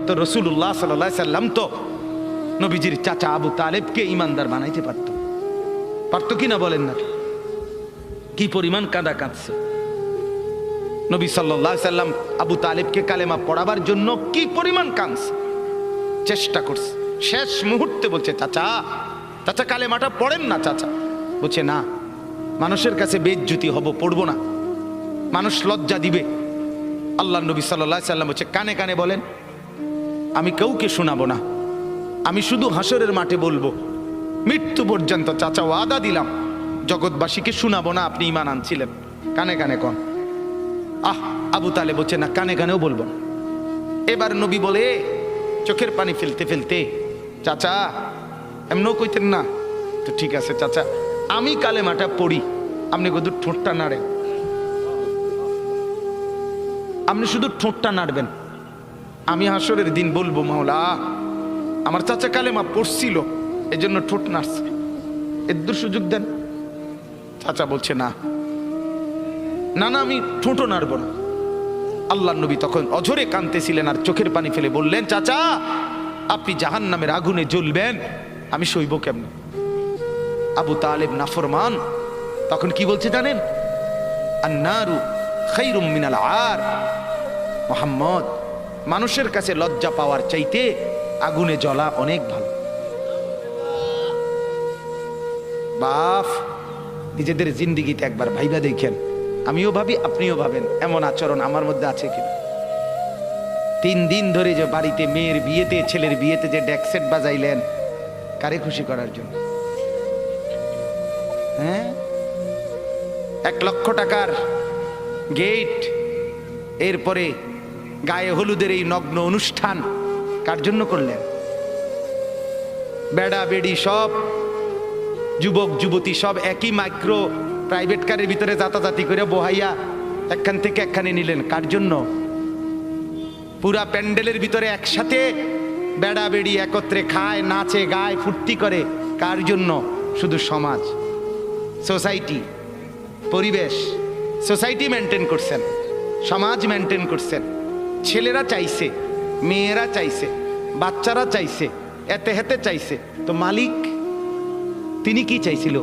তো রাসূলুল্লাহ সাল্লাল্লাহু আলাইহি সাল্লাম তো নবীজির চাচা আবু তালেবকে ইমানদার বানাইতে পারতো কি না বলেন না? কি পরিমাণ কাঁদা কাঁদছে নবী সাল্লাল্লাহু আলাইহি সাল্লাম আবু তালেবকে কালেমা পড়াবার জন্য, কি পরিমাণ কাঁদছে, চেষ্টা করছে। শেষ মুহূর্তে বলছে, চাচা চাচা কালেমাটা পড়েন না। চাচা বলছে, না, মানুষের কাছে বেইজ্জতি হব, পড়বো না, মানুষ লজ্জা দিবে। আল্লাহ নবী সাল্লাল্লাহু আলাইহি সাল্লাম বলছে, কানে কানে বলেন, আমি কাউকে শোনাবো না, আমি শুধু হাসরের মাঠে বলবো, মৃত্যু পর্যন্ত চাচা ওয়াদা দিলাম জগৎবাসীকে শোনাবো না আপনি ঈমান আনছিলেন, কানে কানে কন। আবু তালেব বলছে, না, কানে কানেও বলবো না। এবার নবী বলে চোখের পানি ফেলতে ফেলতে, চাচা এমনও কইতেন না তো, ঠিক আছে চাচা, আমি কালেমাটা পড়ি, আপনি শুধু ঠোঁটটা নাড়েন, আপনি শুধু ঠোঁটটা নাড়বেন, আমি হাসরের দিন বলবো, মাওলা আমার চাচা কালেমা পড়ছিল এই জন্য ঠোঁট নাড়ছে, এর সুযোগ দেন। চাচা বলছে, না না না, আমি ঠোঁটও নাড়বো না। আল্লাহ নবী তখন অঝরে কাঁদতেছিলেন আর চোখের পানি ফেলে বললেন, চাচা আপনি জাহান্নামের আগুনে জ্বলবেন, আমি সইব কেমনে? আবু তালেব নাফরমান তখন কি বলছে জানেন? আন্নারু খায়রুম মিনাল আর। মুহাম্মদ, মানুষের কাছে লজ্জা পাওয়ার চাইতে আগুনে জ্বলা অনেক ভালো। বাপ, নিজেদের জিন্দিগিতে একবার ভাইবা দেখেন, আমিও ভাবি আপনিও ভাবেন, এমন আচরণ আমার মধ্যে আছে কিনা। 3 দিন ধরে যে বাড়িতে মেয়ের বিয়েতে, ছেলের বিয়েতে যে ডেকসেট বাজাইলেন, কারে খুশি করার জন্য? হ্যাঁ, 1 লক্ষ টাকার গেট, এরপরে গায়ে হলুদের এই নগ্ন অনুষ্ঠান কার জন্য করলেন? বেড়া বেড়ি সব, যুবক যুবতী সব একই মাইক্রো প্রাইভেট কারের ভিতরে যাতাযাতি করে বহাইয়া একখান থেকে একখানে নিলেন, কার জন্য? পুরা প্যান্ডেলের ভিতরে একসাথে বেড়া বেড়ি একত্রে খায়, নাচে, গায়, ফুর্তি করে, কার জন্য? শুধু সমাজ, সোসাইটি, পরিবেশ, সোসাইটি মেনটেন করছেন, সমাজ মেনটেন করছেন। ছেলেরা চাইছে, মেয়েরা চাইছে, বাচ্চারা চাইছে, এতে হেতে চাইছে, তো মালিক তিনি কি চাইছিল?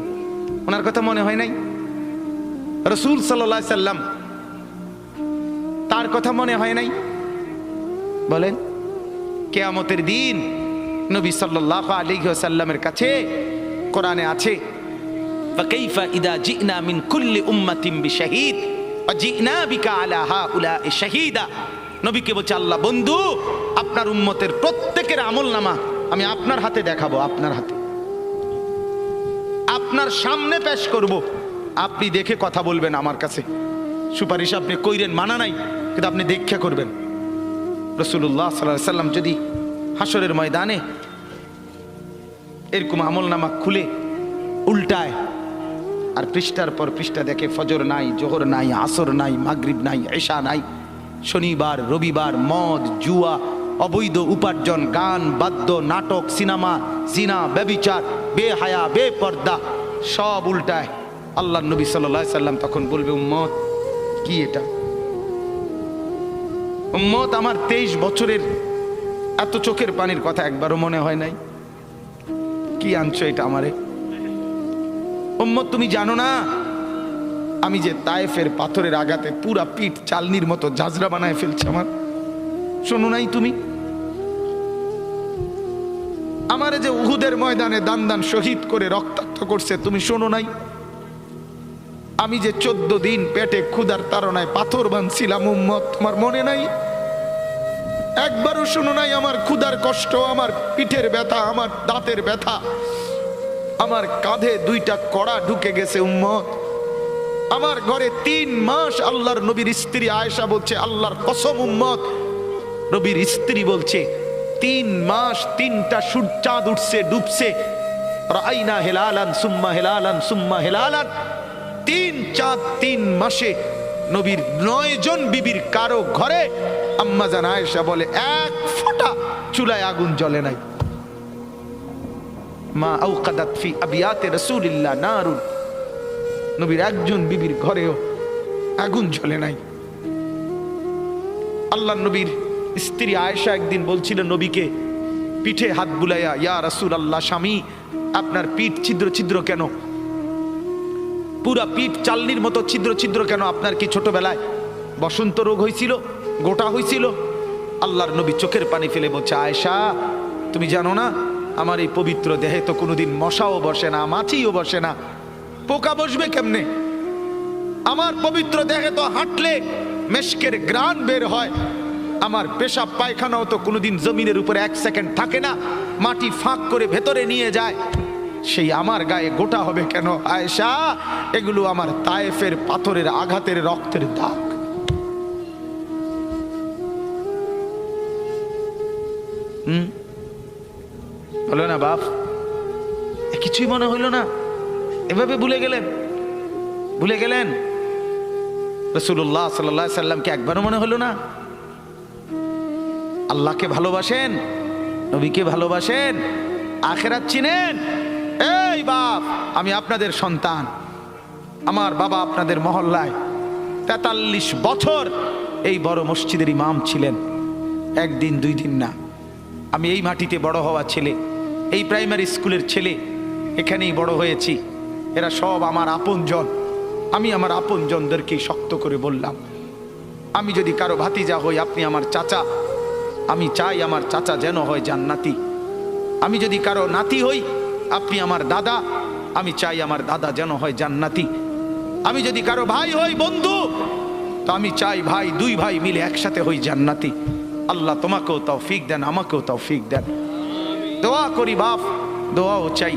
ওনার কথা মনে হয় নাই? রাসূল সাল্লাল্লাহু আলাইহি সাল্লাম, তার কথা মনে হয় নাই? বলেন, কিয়ামতের দিন নবী সাল্লাল্লাহু আলাইহি ওয়াসাল্লামের কাছে কোরআনে আছে, ফাকাইফা ইদা জিনা মিন কুল্লি উম্মাতিন বিশাহিদ ওয়া জিনা বিকা আলা হাউলা'i শাহীদা। নবীকে বলছে আল্লাহ, বন্ধু আপনার উম্মতের প্রত্যেকের আমলনামা আমি আপনার হাতে দেখাবো, আপনার হাতে, আপনার সামনে পেশ করব, আপনি দেখে কথা বলবেন আমার কাছে। সুপারিশ আপনি কইরেন, মানা নাই, কিন্তু আপনি দেখে করবেন। রাসূলুল্লাহ সাল্লাল্লাহু আলাইহি সাল্লাম যদি হাসরের ময়দানে এরকম আমলনামা খুলে উল্টায় আর পৃষ্ঠার পর পৃষ্ঠা দেখে, ফজর নাই, জোহর নাই, আসর নাই, মাগরিব নাই, এশা নাই, শনিবার রবিবার, মদ জুয়া, অবৈধ উপার্জন, গান বাদ্য, নাটক, সিনেমা, জিনা, ব্যভিচার, বেহায়া, বেপর্দা, সব উল্টায়। আল্লাহ নবী সাল্লাল্লাহু আলাইহি সাল্লাম তখন বলবে, উম্মত কি এটা? উম্মত, আমার 23 বছরের এত চোখের পানির কথা একবারও মনে হয় নাই? কি আনছো এটা আমারে? উম্মত, তুমি জানো না আমি যে তায়েফের পাথরের আঘাতে পুরা পিঠ চালনির মতো ঝাঁঝরা বানায় ফেলছে আমার? শোনো নাই তুমি? আমারে যে উহুদের ময়দানে দান দান শহীদ করে রক্তাক্ত করছে, তুমি শোনো নাই? আমি যে 14 দিন পেটে ক্ষুধার তাড়নায় পাথর বাঁধছিলাম, উম্মত তোমার মনে নাই? একবারও শোনো নাই আমার ক্ষুধার কষ্ট, আমার পিঠের ব্যথা, আমার দাঁতের ব্যথা, আমার কাঁধে 2টা কড়া ঢুকে গেছে? উম্মত, আমার ঘরে 3 মাস আল্লাহর নবীর স্ত্রী আয়েশা বলছে, আল্লাহর কসম উম্মত, নবীর স্ত্রী বলছে 3 মাস 3টা চাঁদ উঠছে ডুবছে, রাইনা হেলালান সুম্মা হেলালান সুম্মা হেলালান, 3 চাঁদ 3 মাসে নবীর 9 জন বিবির কারো ঘরে আম্মা জান আয়েশা বলে 1 ফোঁটা চুলায় আগুন জ্বলে নাই। মা আওকাদাত ফি আবিয়াতে রাসূলিল্লাহ নারুন, নবীর একজন বিবির ঘরেও আগুন জ্বলে নাই। আল্লাহ নবীর স্ত্রী আয়েশা একদিন বলছিলেন নবীকে, পিঠে হাত বুলাইয়া, ইয়া রাসূলুল্লাহ, স্বামী আপনার পিঠ ছিদ্র ছিদ্র কেন? পুরা পিঠ চালনির মতো ছিদ্র ছিদ্র কেন? আপনার কি ছোটবেলায় বসন্ত রোগ হয়েছিল, গোটা হয়েছিল? আল্লাহর নবী চোখের পানি ফেলে বলছে, আয়েশা তুমি জানো না আমার এই পবিত্র দেহে তো কোনোদিন মশাও বসে না, মাছিও বসে না, পোকা বসবে কেমনে? আমার পবিত্র দেহে তো হাঁটলে মেশকের গ্রান বের হয়, আমার পেশাব পায়খানাও তো কোনোদিন জমিনের উপরে 1 সেকেন্ড থাকে না, মাটি ফাঁক করে ভেতরে নিয়ে যায়, সেই আমার গায়ে গোটা হবে কেন? আয়েশা এগুলো আমার তায়েফের পাথরের আঘাতের রক্তের দাগ। হলো না বাপ? কিছুই মনে হইল না? এভাবে ভুলে গেলেন? ভুলে গেলেন রাসূলুল্লাহ সাল্লাল্লাহু আলাইহি সাল্লামকে একবারও মনে হলো না? আল্লাহকে ভালোবাসেন, নবীকে ভালোবাসেন, আখিরাত চিনেন? এই বাপ, আমি আপনাদের সন্তান, আমার বাবা আপনাদের মহল্লায় 43 বছর এই বড় মসজিদের ইমাম ছিলেন, একদিন 2 দিন না। আমি এই মাটিতে বড় হওয়া ছেলে, এই প্রাইমারি স্কুলের ছেলে, এখানেই বড় হয়েছি। এরা সব আমার আপনজন। আমি আমার আপনজনদেরকে শক্ত করে বললাম, আমি যদি কারো ভাতিজা হই, আপনি আমার চাচা, আমি চাই আমার চাচা যেন হয় জান্নাতি। আমি যদি কারো নাতি হই, আপনি আমার দাদা, আমি চাই আমার দাদা যেন হয় জান্নাতি। আমি যদি কারো ভাই হই, বন্ধু, তো আমি চাই ভাই, 2 ভাই মিলে একসাথে হই জান্নাতি। আল্লাহ তোমাকেও তৌফিক দেন, আমাকেও তৌফিক দেন। দোয়া করি বাপ, দোয়াও চাই।